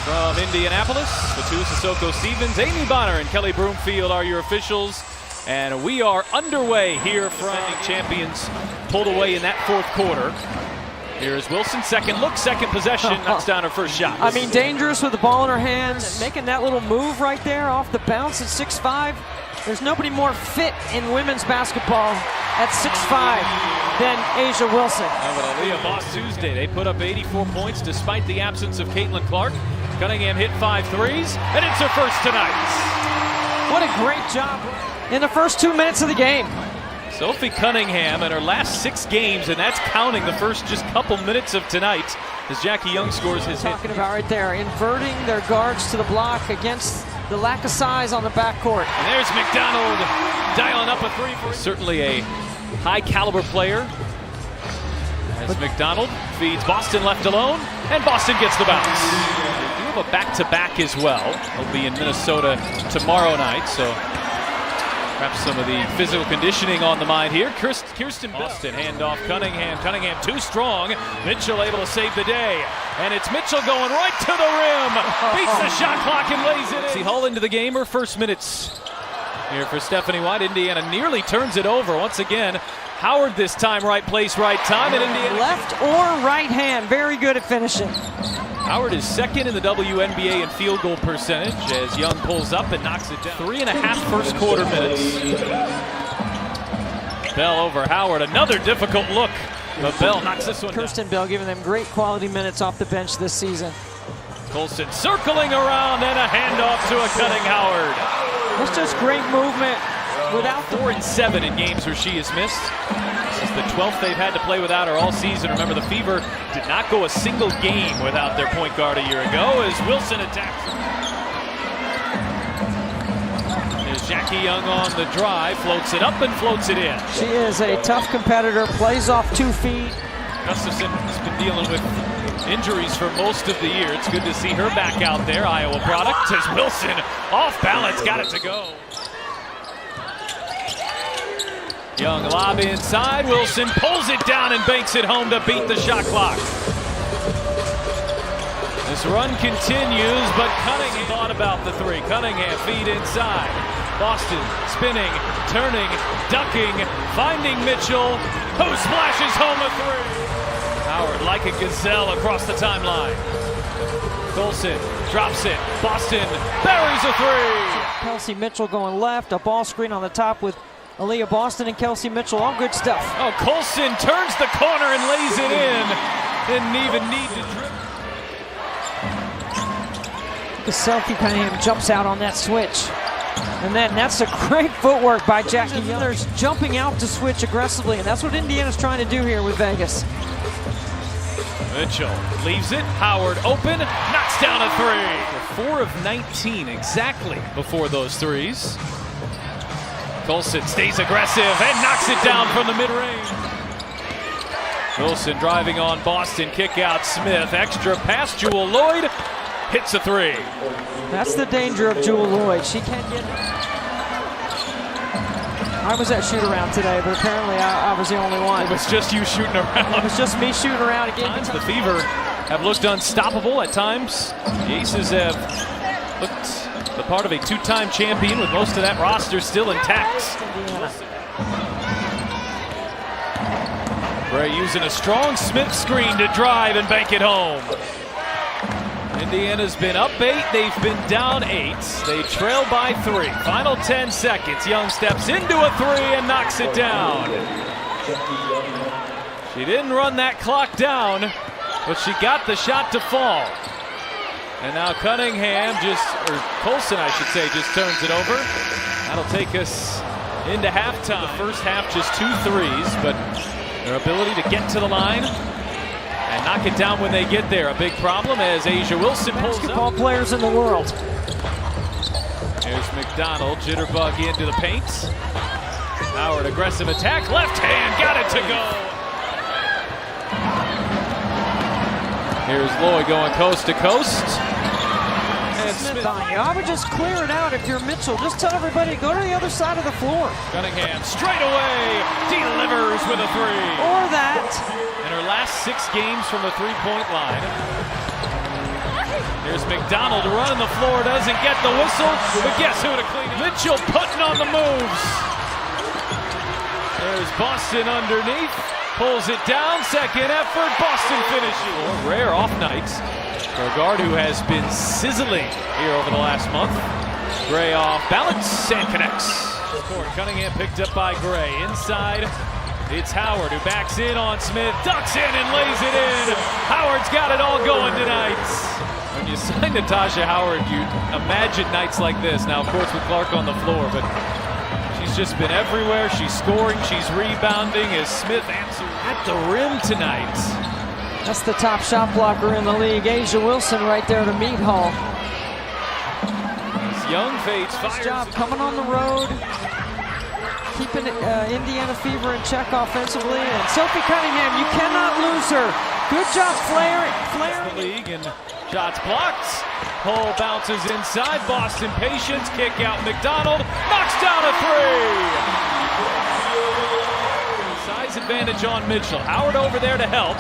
From Indianapolis, Fatu Sissoko Stevens, Amy Bonner, and Kelly Broomfield are your officials. And we are underway here from champions pulled away in that fourth quarter. Here's Wilson, second look, second possession, knocks down her first shot. I mean, dangerous with the ball in her hands, making that little move right there off the bounce at 6'5". There's nobody more fit in women's basketball at 6'5" than Asia Wilson. But Aaliyah Boss Tuesday, they put up 84 points despite the absence of Caitlin Clark. Cunningham hit 5 threes, and it's her first tonight. What a great job in the first 2 minutes of the game. Sophie Cunningham in her last 6 games, and that's counting the first just couple minutes of tonight, as Jackie Young scores his hit. Talking about right there, inverting their guards to the block against the lack of size on the backcourt. And there's McDonald dialing up a 3 for certainly a high caliber player. As McDonald feeds Boston left alone, and Boston gets the bounce. They do have a back-to-back as well. They'll be in Minnesota tomorrow night, so perhaps some of the physical conditioning on the mind here. Kirsten Boston, handoff Cunningham. Cunningham too strong. Mitchell able to save the day. And it's Mitchell going right to the rim. Beats the shot clock and lays it in. See Hull into the game, her first minutes here for Stephanie White. Indiana nearly turns it over once again. Howard this time, right place, right time. And Indiana left or right hand, very good at finishing. Howard is second in the WNBA in field goal percentage as Young pulls up and knocks it down. 3.5 first quarter minutes. Bell over Howard, another difficult look. But Bell knocks this one Kirsten Bell giving them great quality minutes off the bench this season. Colson circling around and a handoff to a cutting Howard. It's just great movement without 4 and 7 in games where she has missed. This is the 12th they've had to play without her all season. Remember, the Fever did not go a single game without their point guard a year ago as Wilson attacks her. There's Jackie Young on the drive, floats it up and floats it in. She is a tough competitor, plays off 2 feet. Gustafson has been dealing with injuries for most of the year. It's good to see her back out there. Iowa product as Wilson off balance, got it to go. Young lob inside, Wilson pulls it down and banks it home to beat the shot clock. This run continues, but Cunningham thought about the 3. Cunningham feed inside. Boston spinning, turning, ducking, finding Mitchell, who splashes home a 3. Howard like a gazelle across the timeline. Colson drops it, Boston buries a 3. Kelsey Mitchell going left, a ball screen on the top with Aaliyah Boston and Kelsey Mitchell, all good stuff. Oh, Colson turns the corner and lays it in. Didn't even need to dribble. Sophie Cunningham jumps out on that switch. And then that's a great footwork by Jackie Young. There's jumping out to switch aggressively, and that's what Indiana's trying to do here with Vegas. Mitchell leaves it, Howard open, knocks down a 3. 4 of 19 exactly before those threes. Colson stays aggressive and knocks it down from the mid-range. Wilson driving on Boston, kick out Smith, extra pass, Jewel Lloyd hits a 3. That's the danger of Jewel Lloyd. She can't get it. I was at shoot-around today, but apparently I was the only one. It was just you shooting around. It was just me shooting around again. The Fever have looked unstoppable at times. The Aces have looked the part of a 2-time champion with most of that roster still intact. Bray using a strong Smith screen to drive and bank it home. Indiana's been up 8, they've been down 8. They trail by 3. Final 10 seconds. Young steps into a 3 and knocks it down. She didn't run that clock down, but she got the shot to fall. And now Cunningham Colson I should say, just turns it over. That'll take us into halftime. The first half just 2 threes, but their ability to get to the line and knock it down when they get there, a big problem as Asia Wilson pulls up. Basketball players in the world. Here's McDonald, jitterbug into the paint. Howard, aggressive attack, left hand, got it to go. Here's Lloyd going coast to coast. And Smith. I would just clear it out if you're Mitchell. Just tell everybody to go to the other side of the floor. Cunningham straight away delivers with a 3. Or that. In her last 6 games from the 3-point line. Here's McDonald running the floor, doesn't get the whistle, but guess who to clean up? Mitchell putting on the moves. There's Boston underneath, pulls it down, second effort, Boston finishes. Rare off nights for a guard who has been sizzling here over the last month. Gray off balance and connects. Cunningham picked up by Gray. Inside, it's Howard who backs in on Smith, ducks in and lays it in. Howard's got it all going tonight. When you sign Natasha Howard, you imagine nights like this. Now, of course, with Clark on the floor, but she's just been everywhere. She's scoring, she's rebounding as Smith answers at the rim tonight. That's the top shot blocker in the league. Asia Wilson right there to meet Hall. Young fades, fires. Nice job coming on the road, keeping Indiana Fever in check offensively. And Sophie Cunningham, you cannot lose her. Good job flaring. The league and shots blocked. Hull bounces inside. Boston patience. Kick out McDonald. Knocks down a three. Size advantage on Mitchell. Howard over there to help.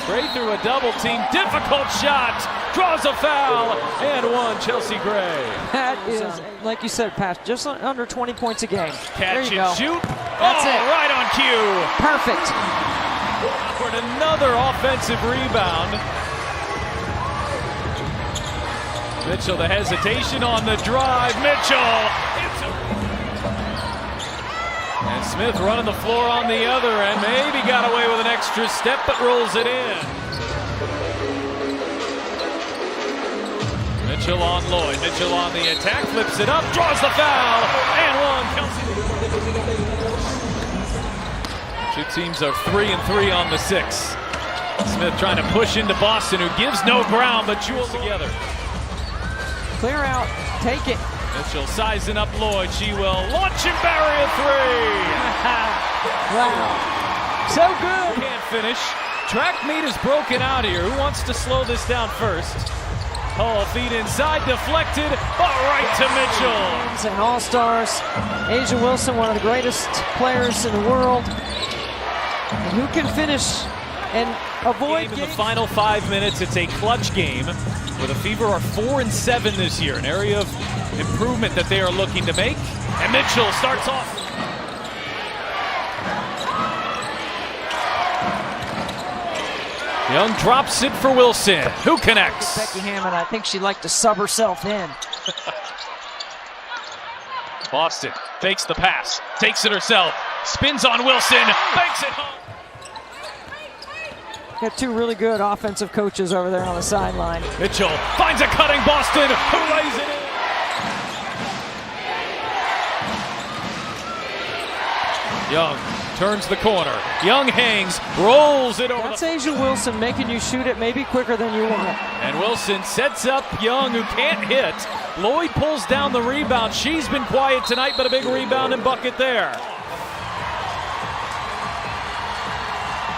Gray through a double team. Difficult shot. Draws a foul. And one, Chelsea Gray. That is, like you said, Pat, just under 20 points a game. Catch there you and go. shoot. That's it. Right on cue. Perfect. For another offensive rebound. Mitchell, the hesitation on the drive. Mitchell. And Smith running the floor on the other end. Maybe got away with an extra step, but rolls it in. Mitchell on Lloyd. Mitchell on the attack. Flips it up. Draws the foul. And one. Two teams are 3-3 on the 6. Smith trying to push into Boston, who gives no ground, but jewels together. Clear out. Take it. Mitchell sizing up Lloyd. She will launch and bury a three. Wow. So good. Can't finish. Track meet is broken out here. Who wants to slow this down first? Hall feet inside, deflected, but right to Mitchell. And all-stars. Asia Wilson, one of the greatest players in the world. And who can finish and avoid in the final 5 minutes? It's a clutch game where the Fever are 4-7 this year, an area of improvement that they are looking to make. And Mitchell starts off. Young drops it for Wilson, who connects. Becky Hammond, I think she'd like to sub herself in. Boston takes the pass, takes it herself, spins on Wilson, banks it home. Got two really good offensive coaches over there on the sideline. Mitchell finds a cutting Boston, who lays it in. Young turns the corner. Young hangs, rolls it over. That's Asia Wilson making you shoot it maybe quicker than you want. And Wilson sets up Young, who can't hit. Lloyd pulls down the rebound. She's been quiet tonight, but a big rebound and bucket there.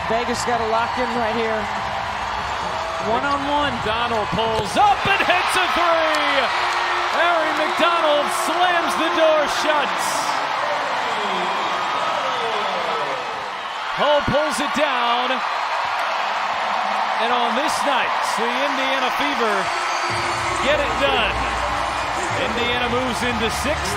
Vegas got to lock in right here. One-on-one. McDonald pulls up and hits a three. Harry McDonald slams the door shut. Hull pulls it down. And on this night, the Indiana Fever get it done. Indiana moves into 6th.